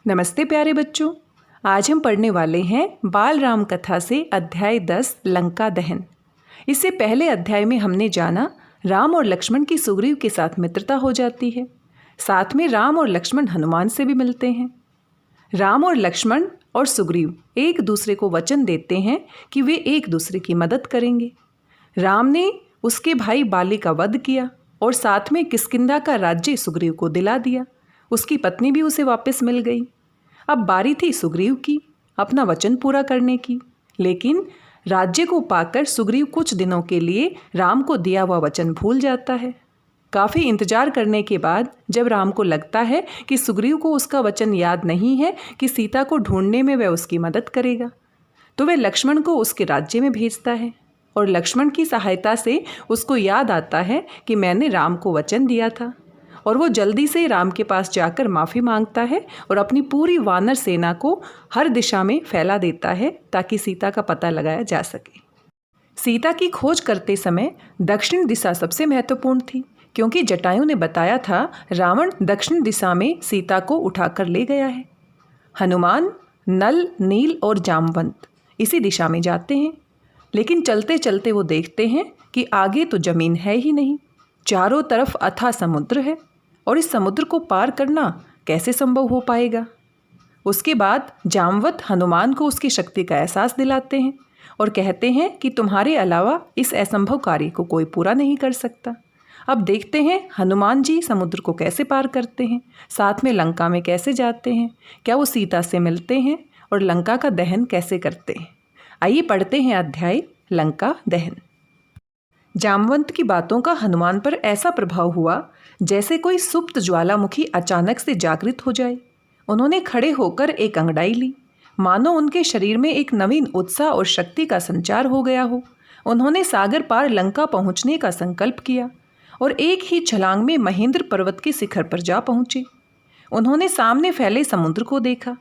नमस्ते प्यारे बच्चों। आज हम पढ़ने वाले हैं बाल राम कथा से अध्याय 10 लंका दहन। इससे पहले अध्याय में हमने जाना राम और लक्ष्मण की सुग्रीव के साथ मित्रता हो जाती है। साथ में राम और लक्ष्मण हनुमान से भी मिलते हैं। राम और लक्ष्मण और सुग्रीव एक दूसरे को वचन देते हैं कि वे एक दूसरे की मदद करेंगे। राम ने उसके भाई बाली का वध किया और साथ में किष्किंधा का राज्य सुग्रीव को दिला दिया। उसकी पत्नी भी उसे वापस मिल गई। अब बारी थी सुग्रीव की अपना वचन पूरा करने की, लेकिन राज्य को पाकर सुग्रीव कुछ दिनों के लिए राम को दिया हुआ वचन भूल जाता है। काफ़ी इंतजार करने के बाद जब राम को लगता है कि सुग्रीव को उसका वचन याद नहीं है कि सीता को ढूंढने में वह उसकी मदद करेगा, तो वह लक्ष्मण को उसके राज्य में भेजता है और लक्ष्मण की सहायता से उसको याद आता है कि मैंने राम को वचन दिया था। और वो जल्दी से राम के पास जाकर माफ़ी मांगता है और अपनी पूरी वानर सेना को हर दिशा में फैला देता है ताकि सीता का पता लगाया जा सके। सीता की खोज करते समय दक्षिण दिशा सबसे महत्वपूर्ण थी, क्योंकि जटायु ने बताया था रावण दक्षिण दिशा में सीता को उठाकर ले गया है। हनुमान नल, नील और जामवंत इसी दिशा में जाते हैं, लेकिन चलते चलते वो देखते हैं कि आगे तो ज़मीन है ही नहीं, चारों तरफ अथाह समुद्र है और इस समुद्र को पार करना कैसे संभव हो पाएगा। उसके बाद जामवंत हनुमान को उसकी शक्ति का एहसास दिलाते हैं और कहते हैं कि तुम्हारे अलावा इस असंभव कार्य को कोई पूरा नहीं कर सकता। अब देखते हैं हनुमान जी समुद्र को कैसे पार करते हैं, साथ में लंका में कैसे जाते हैं, क्या वो सीता से मिलते हैं और लंका का दहन कैसे करते हैं। आइए पढ़ते हैं अध्याय लंका दहन। जामवंत की बातों का हनुमान पर ऐसा प्रभाव हुआ जैसे कोई सुप्त ज्वालामुखी अचानक से जागृत हो जाए। उन्होंने खड़े होकर एक अंगड़ाई ली, मानो उनके शरीर में एक नवीन उत्साह और शक्ति का संचार हो गया हो। उन्होंने सागर पार लंका पहुंचने का संकल्प किया और एक ही छलांग में महेंद्र पर्वत के शिखर पर जा पहुंचे। उन्होंने सामने फैले समुद्र को देखा।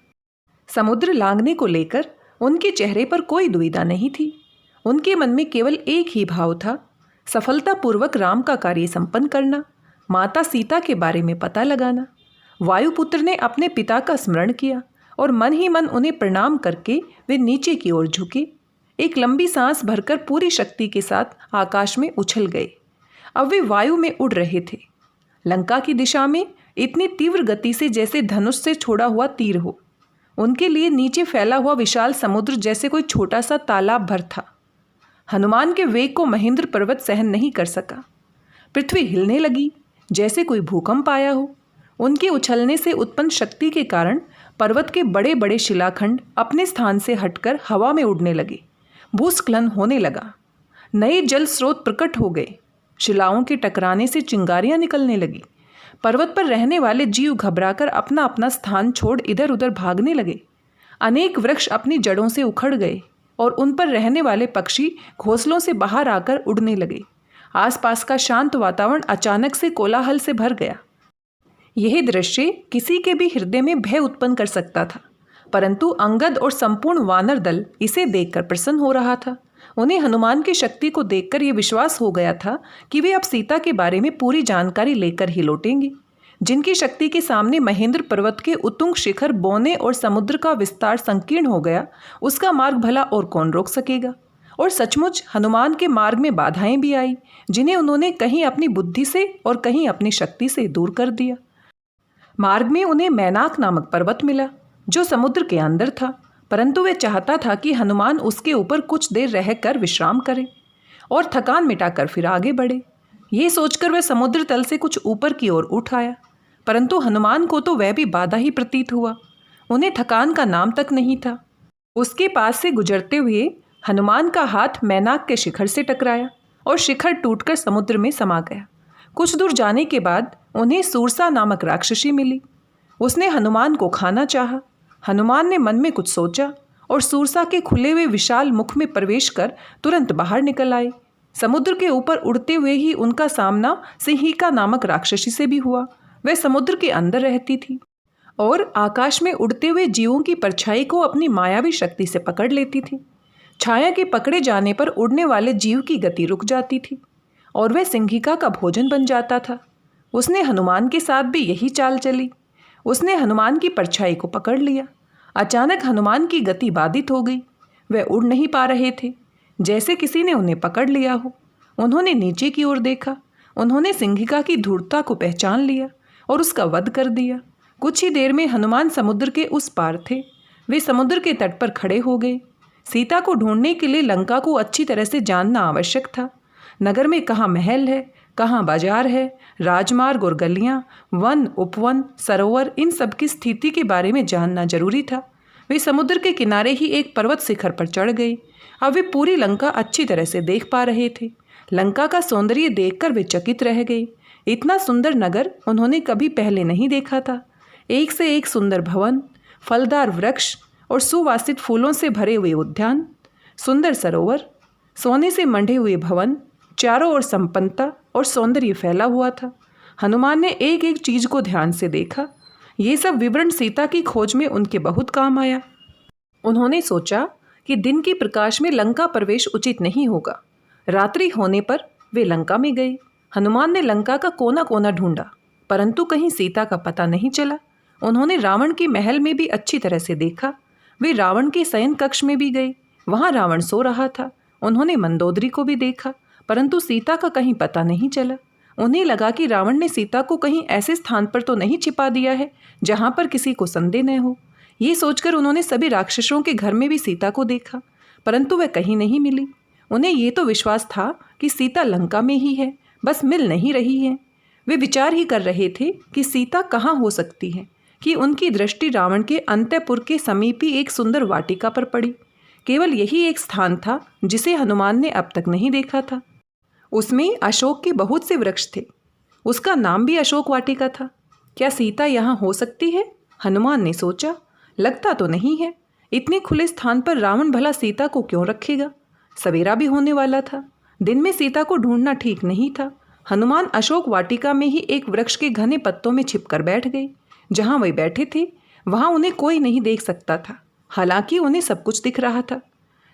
समुद्र लांघने को लेकर उनके चेहरे पर कोई दुविधा नहीं थी। उनके मन में केवल एक ही भाव था, सफलतापूर्वक राम का कार्य संपन्न करना, माता सीता के बारे में पता लगाना। वायुपुत्र ने अपने पिता का स्मरण किया और मन ही मन उन्हें प्रणाम करके वे नीचे की ओर झुके। एक लंबी सांस भरकर पूरी शक्ति के साथ आकाश में उछल गए। अब वे वायु में उड़ रहे थे, लंका की दिशा में इतनी तीव्र गति से जैसे धनुष से छोड़ा हुआ तीर हो। उनके लिए नीचे फैला हुआ विशाल समुद्र जैसे कोई छोटा सा तालाब भर था। हनुमान के वेग को महेंद्र पर्वत सहन नहीं कर सका। पृथ्वी हिलने लगी जैसे कोई भूकंप आया हो। उनके उछलने से उत्पन्न शक्ति के कारण पर्वत के बड़े बड़े शिलाखंड अपने स्थान से हटकर हवा में उड़ने लगे। भूस्खलन होने लगा, नए जल स्रोत प्रकट हो गए, शिलाओं के टकराने से चिंगारियां निकलने लगी। पर्वत पर रहने वाले जीव घबराकर अपना अपना स्थान छोड़ इधर उधर भागने लगे। अनेक वृक्ष अपनी जड़ों से उखड़ गए और उन पर रहने वाले पक्षी घोंसलों से बाहर आकर उड़ने लगे। आसपास का शांत वातावरण अचानक से कोलाहल से भर गया। यह दृश्य किसी के भी हृदय में भय उत्पन्न कर सकता था, परंतु अंगद और संपूर्ण वानर दल इसे देखकर प्रसन्न हो रहा था। उन्हें हनुमान की शक्ति को देखकर यह विश्वास हो गया था कि वे अब सीता के बारे में पूरी जानकारी लेकर ही लौटेंगे। जिनकी शक्ति के सामने महेंद्र पर्वत के उत्तुंग शिखर बौने और समुद्र का विस्तार संकीर्ण हो गया, उसका मार्ग भला और कौन रोक सकेगा। और सचमुच हनुमान के मार्ग में बाधाएं भी आई, जिन्हें उन्होंने कहीं अपनी बुद्धि से और कहीं अपनी शक्ति से दूर कर दिया। मार्ग में उन्हें मैनाक नामक पर्वत मिला जो समुद्र के अंदर था, परंतु वह चाहता था कि हनुमान उसके ऊपर कुछ देर रहकर विश्राम करें और थकान मिटाकर फिर आगे बढ़े। ये सोचकर वह समुद्र तल से कुछ ऊपर की ओर उठ आया, परंतु हनुमान को तो वह भी बाधा ही प्रतीत हुआ। उन्हें थकान का नाम तक नहीं था। उसके पास से गुजरते हुए हनुमान का हाथ मैनाक के शिखर से टकराया और शिखर टूटकर समुद्र में समा गया। कुछ दूर जाने के बाद उन्हें सूरसा नामक राक्षसी मिली। उसने हनुमान को खाना चाहा। हनुमान ने मन में कुछ सोचा और सूरसा के खुले हुए विशाल मुख में प्रवेश कर तुरंत बाहर निकल आए। समुद्र के ऊपर उड़ते हुए ही उनका सामना सिंहिका नामक राक्षसी से भी हुआ। वह समुद्र के अंदर रहती थी और आकाश में उड़ते हुए जीवों की परछाई को अपनी मायावी शक्ति से पकड़ लेती थी। छाया के पकड़े जाने पर उड़ने वाले जीव की गति रुक जाती थी और वह सिंहिका का भोजन बन जाता था। उसने हनुमान के साथ भी यही चाल चली। उसने हनुमान की परछाई को पकड़ लिया। अचानक हनुमान की गति बाधित हो गई। वह उड़ नहीं पा रहे थे, जैसे किसी ने उन्हें पकड़ लिया हो। उन्होंने नीचे की ओर देखा। उन्होंने सिंहिका की धूर्तता को पहचान लिया और उसका वध कर दिया। कुछ ही देर में हनुमान समुद्र के उस पार थे। वे समुद्र के तट पर खड़े हो गए। सीता को ढूंढने के लिए लंका को अच्छी तरह से जानना आवश्यक था। नगर में कहाँ महल है, कहाँ बाजार है, राजमार्ग और गलियाँ, वन, उपवन, सरोवर, इन सब की स्थिति के बारे में जानना जरूरी था। वे समुद्र के किनारे ही एक पर्वत शिखर पर चढ़ गए। अब वे पूरी लंका अच्छी तरह से देख पा रहे थे। लंका का सौंदर्य देखकर वे चकित रह गए। इतना सुंदर नगर उन्होंने कभी पहले नहीं देखा था। एक से एक सुंदर भवन, फलदार वृक्ष और सुवासित फूलों से भरे हुए उद्यान, सुंदर सरोवर, सोने से मंढे हुए भवन, चारों ओर संपन्नता और सौंदर्य फैला हुआ था। हनुमान ने एक एक चीज को ध्यान से देखा। ये सब विवरण सीता की खोज में उनके बहुत काम आया। उन्होंने सोचा कि दिन के प्रकाश में लंका प्रवेश उचित नहीं होगा। रात्रि होने पर वे लंका में गए। हनुमान ने लंका का कोना कोना ढूंढा, परंतु कहीं सीता का पता नहीं चला। उन्होंने रावण के महल में भी अच्छी तरह से देखा। वे रावण के शयन कक्ष में भी गए। वहाँ रावण सो रहा था। उन्होंने मंदोदरी को भी देखा, परंतु सीता का कहीं पता नहीं चला। उन्हें लगा कि रावण ने सीता को कहीं ऐसे स्थान पर तो नहीं छिपा दिया है जहाँ पर किसी को संदेह न हो। ये सोचकर उन्होंने सभी राक्षसों के घर में भी सीता को देखा, परंतु वह कहीं नहीं मिली। उन्हें ये तो विश्वास था कि सीता लंका में ही है, बस मिल नहीं रही है। वे विचार ही कर रहे थे कि सीता कहाँ हो सकती है कि उनकी दृष्टि रावण के अंतःपुर के समीप ही एक सुंदर वाटिका पर पड़ी। केवल यही एक स्थान था जिसे हनुमान ने अब तक नहीं देखा था। उसमें अशोक के बहुत से वृक्ष थे। उसका नाम भी अशोक वाटिका था। क्या सीता यहाँ हो सकती है? हनुमान ने सोचा। लगता तो नहीं है। इतने खुले स्थान पर रावण भला सीता को क्यों रखेगा? सवेरा भी होने वाला था। दिन में सीता को ढूंढना ठीक नहीं था। हनुमान अशोक वाटिका में ही एक वृक्ष के घने पत्तों में छिपकर बैठ गए। जहाँ वे बैठे थे वहाँ उन्हें कोई नहीं देख सकता था, हालांकि उन्हें सब कुछ दिख रहा था।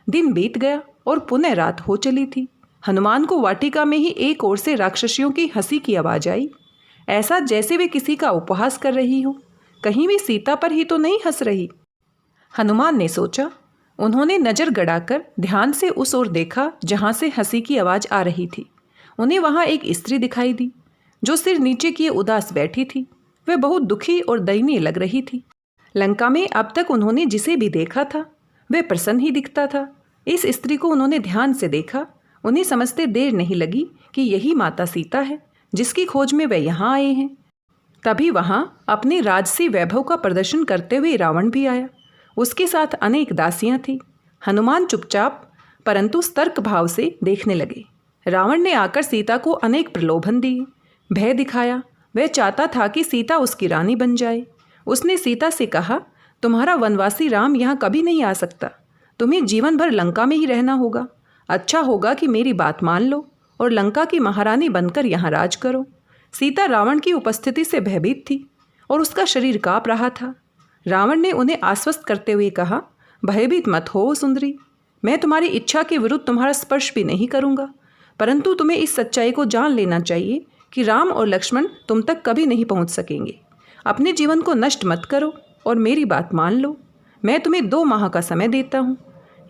दिन बीत गया और पुनः रात हो चली थी। हनुमान को वाटिका में ही एक ओर से राक्षसियों की हंसी की आवाज आई, ऐसा जैसे वे किसी का उपहास कर रही हो। कहीं भी सीता पर ही तो नहीं हंस रही। हनुमान ने सोचा। उन्होंने नजर गड़ाकर ध्यान से उस ओर देखा जहाँ से हंसी की आवाज आ रही थी। उन्हें वहाँ एक स्त्री दिखाई दी जो सिर नीचे किए उदास बैठी थी। वह बहुत दुखी और दयनीय लग रही थी। लंका में अब तक उन्होंने जिसे भी देखा था वह प्रसन्न ही दिखता था। इस स्त्री को उन्होंने ध्यान से देखा। उन्हें समझते देर नहीं लगी कि यही माता सीता है जिसकी खोज में वे यहाँ आए हैं। तभी वहाँ अपने राजसी वैभव का प्रदर्शन करते हुए रावण भी आया। उसके साथ अनेक दासियाँ थीं। हनुमान चुपचाप परंतु सतर्क भाव से देखने लगे। रावण ने आकर सीता को अनेक प्रलोभन दिए, भय दिखाया। वह चाहता था कि सीता उसकी रानी बन जाए। उसने सीता से कहा, तुम्हारा वनवासी राम यहाँ कभी नहीं आ सकता। तुम्हें जीवन भर लंका में ही रहना होगा। अच्छा होगा कि मेरी बात मान लो और लंका की महारानी बनकर यहाँ राज करो। सीता रावण की उपस्थिति से भयभीत थी और उसका शरीर काँप रहा था। रावण ने उन्हें आश्वस्त करते हुए कहा, भयभीत मत हो सुंदरी। मैं तुम्हारी इच्छा के विरुद्ध तुम्हारा स्पर्श भी नहीं करूँगा, परंतु तुम्हें इस सच्चाई को जान लेना चाहिए कि राम और लक्ष्मण तुम तक कभी नहीं पहुँच सकेंगे। अपने जीवन को नष्ट मत करो और मेरी बात मान लो। मैं तुम्हें 2 माह का समय देता हूँ।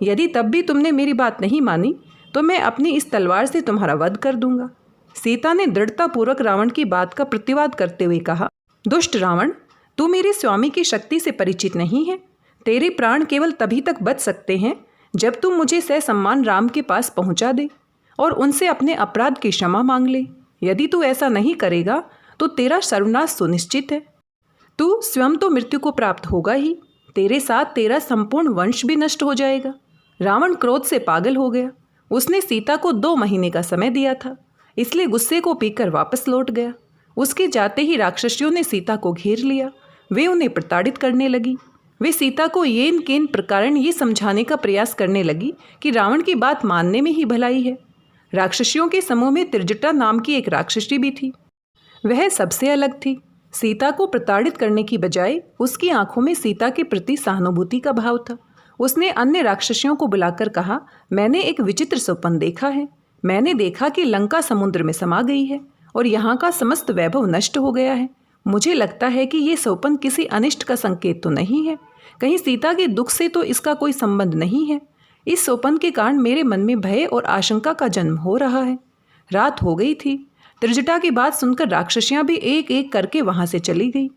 यदि तब भी तुमने मेरी बात नहीं मानी तो मैं अपनी इस तलवार से तुम्हारा वध कर दूंगा। सीता ने दृढ़तापूर्वक रावण की बात का प्रतिवाद करते हुए कहा, दुष्ट रावण, तू मेरे स्वामी की शक्ति से परिचित नहीं है। तेरे प्राण केवल तभी तक बच सकते हैं जब तू मुझे ससम्मान राम के पास पहुंचा दे और उनसे अपने अपराध की क्षमा मांग ले। यदि तू ऐसा नहीं करेगा तो तेरा सर्वनाश सुनिश्चित है। तू स्वयं तो मृत्यु को प्राप्त होगा ही, तेरे साथ तेरा संपूर्ण वंश भी नष्ट हो जाएगा। रावण क्रोध से पागल हो गया। उसने सीता को 2 महीने का समय दिया था, इसलिए गुस्से को पीकर वापस लौट गया। उसके जाते ही राक्षसियों ने सीता को घेर लिया। वे उन्हें प्रताड़ित करने लगी। वे सीता को येन केन प्रकार ये समझाने का प्रयास करने लगी कि रावण की बात मानने में ही भलाई है। राक्षसियों के समूह में त्रिजटा नाम की एक राक्षसी भी थी। वह सबसे अलग थी। सीता को प्रताड़ित करने की बजाय उसकी आंखों में सीता के प्रति सहानुभूति का भाव था। उसने अन्य राक्षसियों को बुलाकर कहा, मैंने एक विचित्र स्वप्न देखा है। मैंने देखा कि लंका समुद्र में समा गई है और यहाँ का समस्त वैभव नष्ट हो गया है। मुझे लगता है कि ये सोपन किसी अनिष्ट का संकेत तो नहीं है। कहीं सीता के दुख से तो इसका कोई संबंध नहीं है। इस सोपन के कारण मेरे मन में भय और आशंका का जन्म हो रहा है। रात हो गई थी। त्रिजटा की बात सुनकर राक्षसियां भी एक एक करके वहां से चली गई।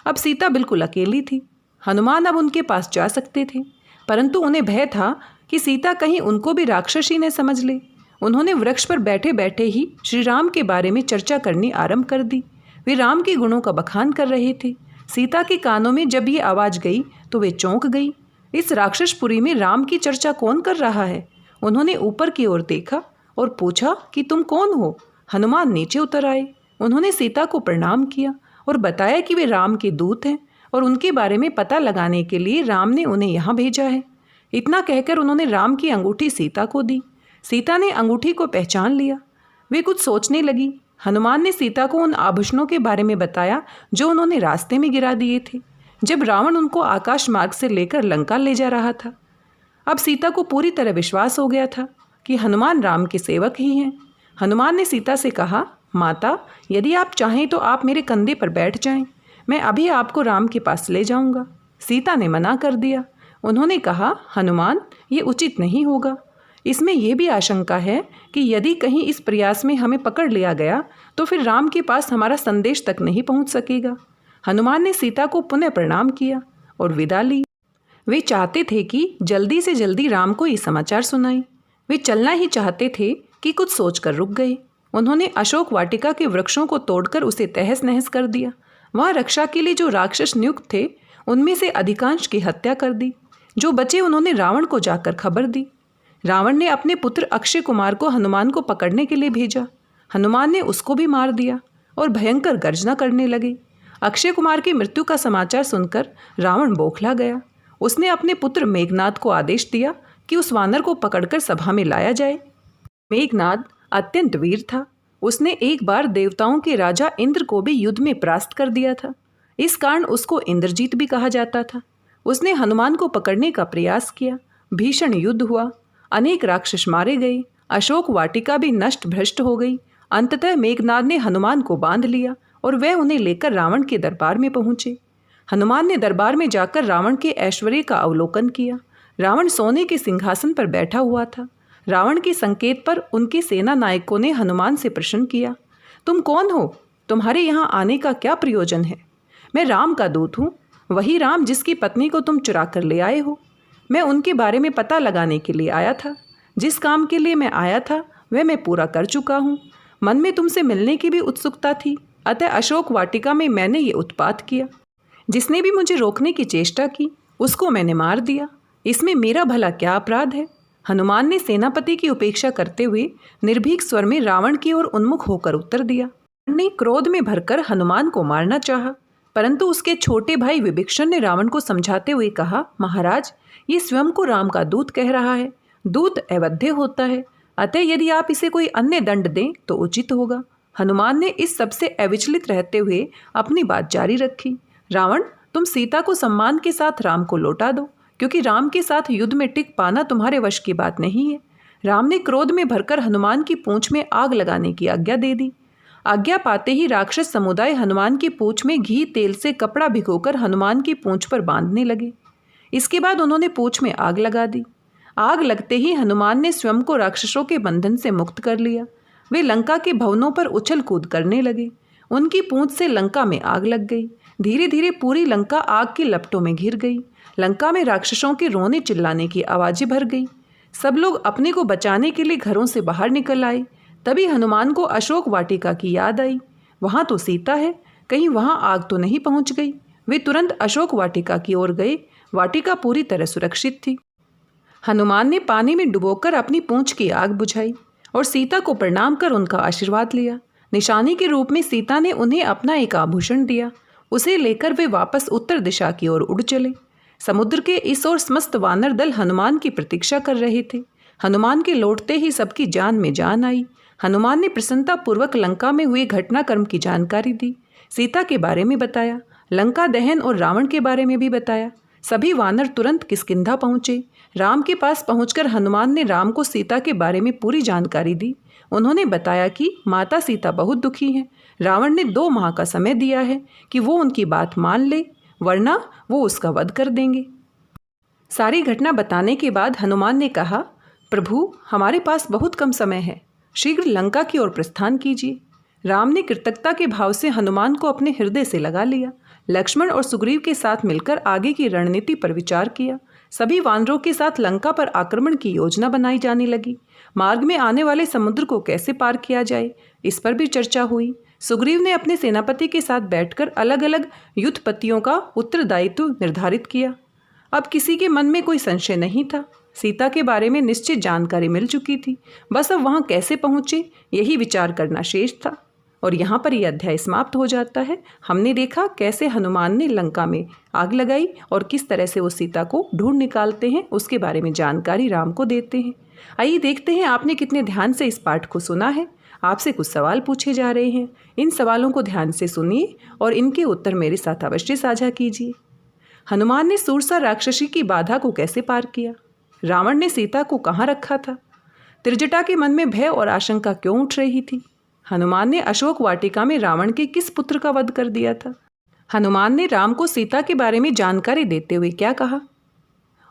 अब सीता बिल्कुल अकेली थी। हनुमान अब उनके पास जा सकते थे, परंतु उन्हें भय था कि सीता कहीं उनको भी राक्षसी ने समझ ले। उन्होंने वृक्ष पर बैठे बैठे ही श्री राम के बारे में चर्चा करनी आरंभ कर दी। वे राम के गुणों का बखान कर रहे थे। सीता के कानों में जब ये आवाज़ गई तो वे चौंक गई। इस राक्षसपुरी में राम की चर्चा कौन कर रहा है? उन्होंने ऊपर की ओर देखा और पूछा कि तुम कौन हो? हनुमान नीचे उतर आए। उन्होंने सीता को प्रणाम किया और बताया कि वे राम के दूत हैं और उनके बारे में पता लगाने के लिए राम ने उन्हें यहाँ भेजा है। इतना कहकर उन्होंने राम की अंगूठी सीता को दी। सीता ने अंगूठी को पहचान लिया। वे कुछ सोचने लगी। हनुमान ने सीता को उन आभूषणों के बारे में बताया जो उन्होंने रास्ते में गिरा दिए थे जब रावण उनको आकाश मार्ग से लेकर लंका ले जा रहा था। अब सीता को पूरी तरह विश्वास हो गया था कि हनुमान राम के सेवक ही हैं। हनुमान ने सीता से कहा, माता, यदि आप चाहें तो आप मेरे कंधे पर बैठ जाएं। मैं अभी आपको राम के पास ले जाऊंगा। सीता ने मना कर दिया। उन्होंने कहा, हनुमान, ये उचित नहीं होगा। इसमें यह भी आशंका है कि यदि कहीं इस प्रयास में हमें पकड़ लिया गया तो फिर राम के पास हमारा संदेश तक नहीं पहुंच सकेगा। हनुमान ने सीता को पुनः प्रणाम किया और विदा ली। वे चाहते थे कि जल्दी से जल्दी राम को ये समाचार सुनाएं। वे चलना ही चाहते थे कि कुछ सोचकर रुक गए। उन्होंने अशोक वाटिका के वृक्षों को तोड़कर उसे तहस नहस कर दिया। वहाँ रक्षा के लिए जो राक्षस नियुक्त थे उनमें से अधिकांश की हत्या कर दी। जो बचे उन्होंने रावण को जाकर खबर दी। रावण ने अपने पुत्र अक्षय कुमार को हनुमान को पकड़ने के लिए भेजा। हनुमान ने उसको भी मार दिया और भयंकर गर्जना करने लगे। अक्षय कुमार की मृत्यु का समाचार सुनकर रावण बौखला गया। उसने अपने पुत्र मेघनाद को आदेश दिया कि उस वानर को पकड़कर सभा में लाया जाए। मेघनाद अत्यंत वीर था। उसने एक बार देवताओं के राजा इंद्र को भी युद्ध में परास्त कर दिया था। इस कारण उसको इंद्रजीत भी कहा जाता था। उसने हनुमान को पकड़ने का प्रयास किया। भीषण युद्ध हुआ। अनेक राक्षस मारे गए। अशोक वाटिका भी नष्ट भ्रष्ट हो गई। अंततः मेघनाद ने हनुमान को बांध लिया और वह उन्हें लेकर रावण के दरबार में पहुंचे। हनुमान ने दरबार में जाकर रावण के ऐश्वर्य का अवलोकन किया। रावण सोने के सिंहासन पर बैठा हुआ था। रावण के संकेत पर उनके सेना नायकों ने हनुमान से प्रश्न किया, तुम कौन हो? तुम्हारे यहाँ आने का क्या प्रयोजन है? मैं राम का दूत हूँ, वही राम जिसकी पत्नी को तुम चुरा कर ले आए हो। मैं उनके बारे में पता लगाने के लिए आया था। जिस काम के लिए मैं आया था वह मैं पूरा कर चुका हूँ। मन में तुमसे मिलने की भी उत्सुकता थी, अतः अशोक वाटिका में मैंने ये उत्पात किया। जिसने भी मुझे रोकने की चेष्टा की उसको मैंने मार दिया। इसमें मेरा भला क्या अपराध है? हनुमान ने सेनापति की उपेक्षा करते हुए निर्भीक स्वर में रावण की ओर उन्मुख होकर उत्तर दिया। ने क्रोध में भरकर हनुमान को मारना चाहा, परंतु उसके छोटे भाई विभीषण ने रावण को समझाते हुए कहा, महाराज, ये स्वयं को राम का दूत कह रहा है। दूत अवध्य होता है, अतः यदि आप इसे कोई अन्य दंड दें तो उचित होगा। हनुमान ने इस सबसे अविचलित रहते हुए अपनी बात जारी रखी। रावण, तुम सीता को सम्मान के साथ राम को लौटा दो, क्योंकि राम के साथ युद्ध में टिक पाना तुम्हारे वश की बात नहीं है। राम ने क्रोध में भरकर हनुमान की पूंछ में आग लगाने की आज्ञा दे दी। आज्ञा पाते ही राक्षस समुदाय हनुमान की पूंछ में घी तेल से कपड़ा भिगोकर हनुमान की पूंछ पर बांधने लगे। इसके बाद उन्होंने पूंछ में आग लगा दी। आग लगते ही हनुमान ने स्वयं को राक्षसों के बंधन से मुक्त कर लिया। वे लंका के भवनों पर उछल कूद करने लगे। उनकी पूंछ से लंका में आग लग गई। धीरे धीरे पूरी लंका आग की लपटों में घिर गई। लंका में राक्षसों के रोने चिल्लाने की आवाज़ें भर गई। सब लोग अपने को बचाने के लिए घरों से बाहर निकल आए। तभी हनुमान को अशोक वाटिका की याद आई। वहाँ तो सीता है, कहीं वहाँ आग तो नहीं पहुँच गई। वे तुरंत अशोक वाटिका की ओर गए। वाटिका पूरी तरह सुरक्षित थी। हनुमान ने पानी में डुबोकर अपनी पूंछ की आग बुझाई और सीता को प्रणाम कर उनका आशीर्वाद लिया। निशानी के रूप में सीता ने उन्हें अपना एक आभूषण दिया। उसे लेकर वे वापस उत्तर दिशा की ओर उड़ चले। समुद्र के इस ओर समस्त वानर दल हनुमान की प्रतीक्षा कर रहे थे। हनुमान के लौटते ही सबकी जान में जान आई। हनुमान ने प्रसन्नतापूर्वक लंका में हुए घटनाक्रम की जानकारी दी। सीता के बारे में बताया, लंका दहन और रावण के बारे में भी बताया। सभी वानर तुरंत किष्किंधा पहुँचे। राम के पास पहुंचकर हनुमान ने राम को सीता के बारे में पूरी जानकारी दी। उन्होंने बताया कि माता सीता बहुत दुखी हैं। रावण ने 2 माह का समय दिया है कि वो उनकी बात मान ले, वरना वो उसका वध कर देंगे। सारी घटना बताने के बाद हनुमान ने कहा, प्रभु, हमारे पास बहुत कम समय है, शीघ्र लंका की ओर प्रस्थान कीजिए। राम ने कृतज्ञता के भाव से हनुमान को अपने हृदय से लगा लिया। लक्ष्मण और सुग्रीव के साथ मिलकर आगे की रणनीति पर विचार किया। सभी वानरों के साथ लंका पर आक्रमण की योजना बनाई जाने लगी। मार्ग में आने वाले समुद्र को कैसे पार किया जाए, इस पर भी चर्चा हुई। सुग्रीव ने अपने सेनापति के साथ बैठकर अलग अलग युद्धपतियों का उत्तरदायित्व निर्धारित किया। अब किसी के मन में कोई संशय नहीं था। सीता के बारे में निश्चित जानकारी मिल चुकी थी। बस अब वहाँ कैसे पहुँचे, यही विचार करना शेष था। और यहाँ पर यह अध्याय समाप्त हो जाता है। हमने देखा कैसे हनुमान ने लंका में आग लगाई और किस तरह से वो सीता को ढूंढ निकालते हैं, उसके बारे में जानकारी राम को देते हैं। आइए देखते हैं आपने कितने ध्यान से इस पाठ को सुना है। आपसे कुछ सवाल पूछे जा रहे हैं, इन सवालों को ध्यान से सुनिए और इनके उत्तर मेरे साथ अवश्य साझा कीजिए। हनुमान ने सूरसा राक्षसी की बाधा को कैसे पार किया? रावण ने सीता को कहाँ रखा था? त्रिजटा के मन में भय और आशंका क्यों उठ रही थी? हनुमान ने अशोक वाटिका में रावण के किस पुत्र का वध कर दिया था? हनुमान ने राम को सीता के बारे में जानकारी देते हुए क्या कहा?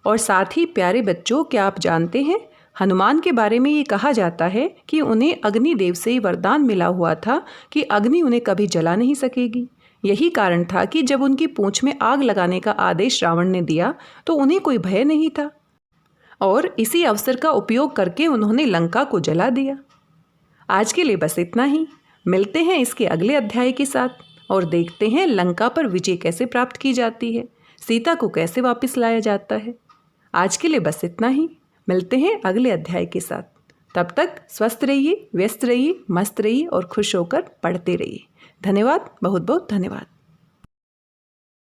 और साथ ही प्यारे बच्चों, क्या आप जानते हैं हनुमान के बारे में ये कहा जाता है कि उन्हें अग्निदेव से वरदान मिला हुआ था कि अग्नि उन्हें कभी जला नहीं सकेगी। यही कारण था कि जब उनकी पूंछ में आग लगाने का आदेश रावण ने दिया तो उन्हें कोई भय नहीं था और इसी अवसर का उपयोग करके उन्होंने लंका को जला दिया। आज के लिए बस इतना ही। मिलते हैं इसके अगले अध्याय के साथ और देखते हैं लंका पर विजय कैसे प्राप्त की जाती है, सीता को कैसे वापस लाया जाता है। आज के लिए बस इतना ही। मिलते हैं अगले अध्याय के साथ। तब तक स्वस्थ रहिए, व्यस्त रहिए, मस्त रहिए और खुश होकर पढ़ते रहिए। धन्यवाद, बहुत बहुत धन्यवाद।